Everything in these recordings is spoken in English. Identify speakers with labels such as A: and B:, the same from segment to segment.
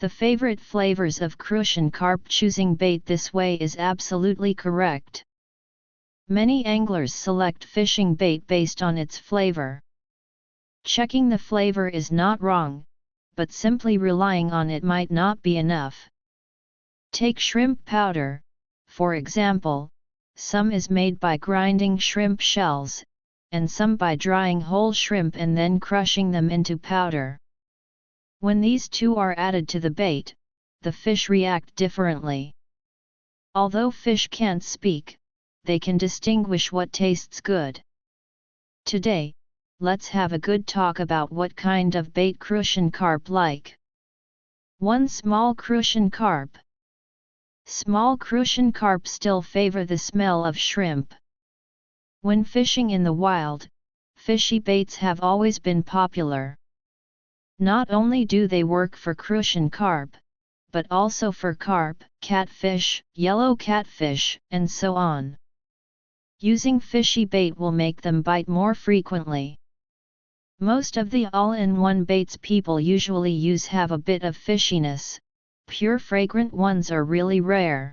A: The favorite flavors of Crucian carp. Choosing bait this way is absolutely correct. Many anglers select fishing bait based on its flavor. Checking the flavor is not wrong, but simply relying on it might not be enough. Take shrimp powder, for example. Some is made by grinding shrimp shells, and some by drying whole shrimp and then crushing them into powder. When these two are added to the bait, the fish react differently. Although fish can't speak, they can distinguish what tastes good. Today, let's have a good talk about what kind of bait Crucian carp like. 1. Small Crucian carp. Small Crucian carp still favor the smell of shrimp. When fishing in the wild, fishy baits have always been popular. Not only do they work for Crucian carp, but also for carp, catfish, yellow catfish, and so on. Using fishy bait will make them bite more frequently. Most of the all-in-one baits people usually use have a bit of fishiness. Pure fragrant ones are really rare.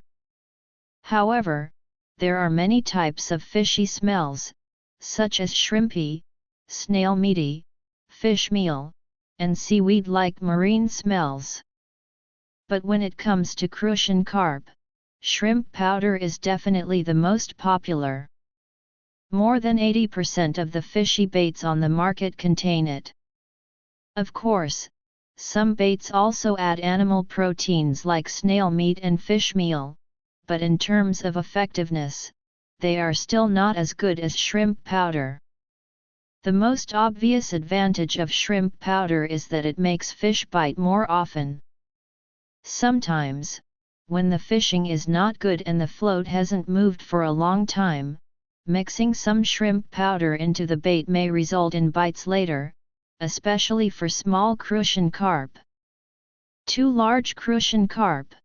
A: However, there are many types of fishy smells, such as shrimpy, snail meaty, fish meal, and seaweed-like marine smells. But when it comes to Crucian carp, shrimp powder is definitely the most popular. More than 80% of the fishy baits on the market contain it. Of course, some baits also add animal proteins like snail meat and fish meal, but in terms of effectiveness, they are still not as good as shrimp powder. The most obvious advantage of shrimp powder is that it makes fish bite more often. Sometimes, when the fishing is not good and the float hasn't moved for a long time, mixing some shrimp powder into the bait may result in bites later, especially for small Crucian carp. 2. Large Crucian carp.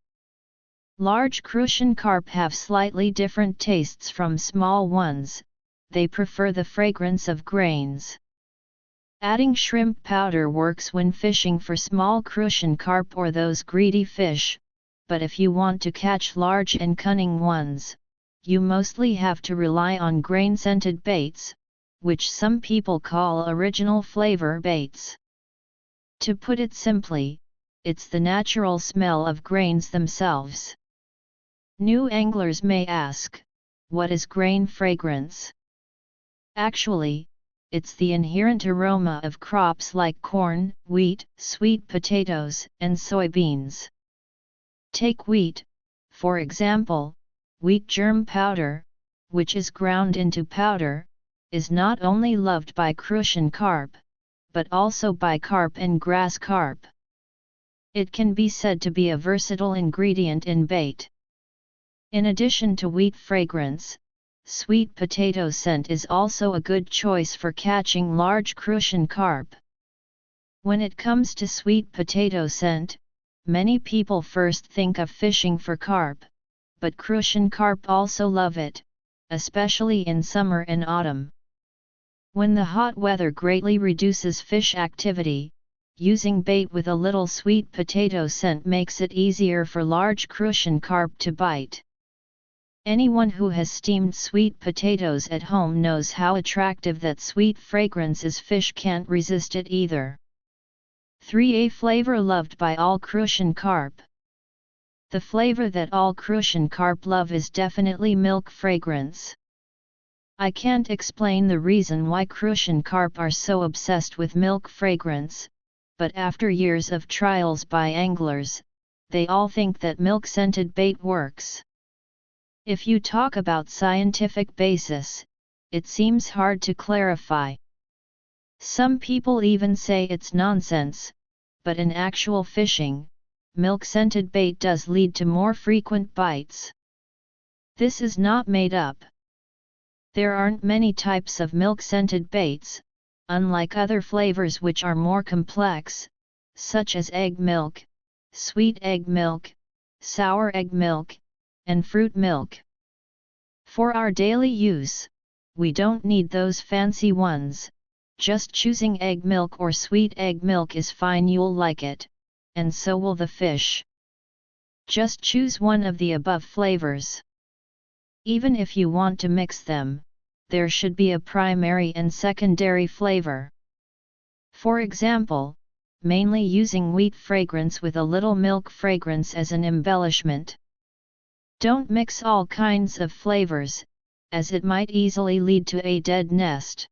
A: Large Crucian carp have slightly different tastes from small ones. They prefer the fragrance of grains. Adding shrimp powder works when fishing for small Crucian carp or those greedy fish, but if you want to catch large and cunning ones, you mostly have to rely on grain-scented baits, which some people call original flavor baits. To put it simply, it's the natural smell of grains themselves. New anglers may ask, what is grain fragrance? Actually, it's the inherent aroma of crops like corn, wheat, sweet potatoes, and soybeans. Take wheat, for example. Wheat germ powder, which is ground into powder, is not only loved by Crucian carp, but also by carp and grass carp. It can be said to be a versatile ingredient in bait. In addition to wheat fragrance, sweet potato scent is also a good choice for catching large Crucian carp. When it comes to sweet potato scent, many people first think of fishing for carp, but Crucian carp also love it, especially in summer and autumn. When the hot weather greatly reduces fish activity, using bait with a little sweet potato scent makes it easier for large Crucian carp to bite. Anyone who has steamed sweet potatoes at home knows how attractive that sweet fragrance is. Fish can't resist it either. 3. A flavor loved by all Crucian carp. The flavor that all Crucian carp love is definitely milk fragrance. I can't explain the reason why Crucian carp are so obsessed with milk fragrance, but after years of trials by anglers, they all think that milk-scented bait works. If you talk about scientific basis, it seems hard to clarify. Some people even say it's nonsense, but in actual fishing, milk-scented bait does lead to more frequent bites. This is not made up. There aren't many types of milk-scented baits, unlike other flavors which are more complex, such as egg milk, sweet egg milk, sour egg milk, and fruit milk. For our daily use, we don't need those fancy ones, just choosing egg milk or sweet egg milk is fine. You'll like it, and so will the fish. Just choose one of the above flavors. Even if you want to mix them, there should be a primary and secondary flavor. For example, mainly using wheat fragrance with a little milk fragrance as an embellishment. Don't mix all kinds of flavors, as it might easily lead to a dead nest.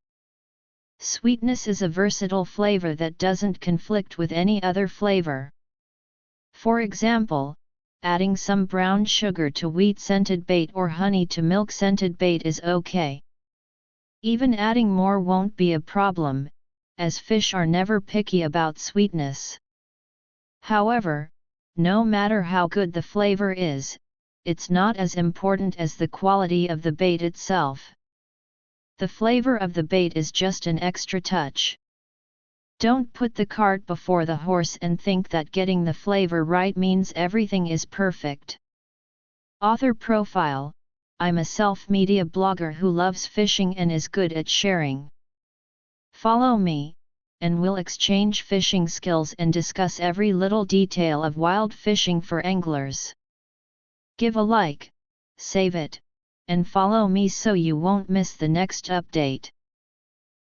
A: Sweetness is a versatile flavor that doesn't conflict with any other flavor. For example, adding some brown sugar to wheat-scented bait or honey to milk-scented bait is okay. Even adding more won't be a problem, as fish are never picky about sweetness. However, no matter how good the flavor is, it's not as important as the quality of the bait itself. The flavor of the bait is just an extra touch. Don't put the cart before the horse and think that getting the flavor right means everything is perfect. Author profile: I'm a self-media blogger who loves fishing and is good at sharing. Follow me, and we'll exchange fishing skills and discuss every little detail of wild fishing for anglers. Give a like, save it, and follow me so you won't miss the next update.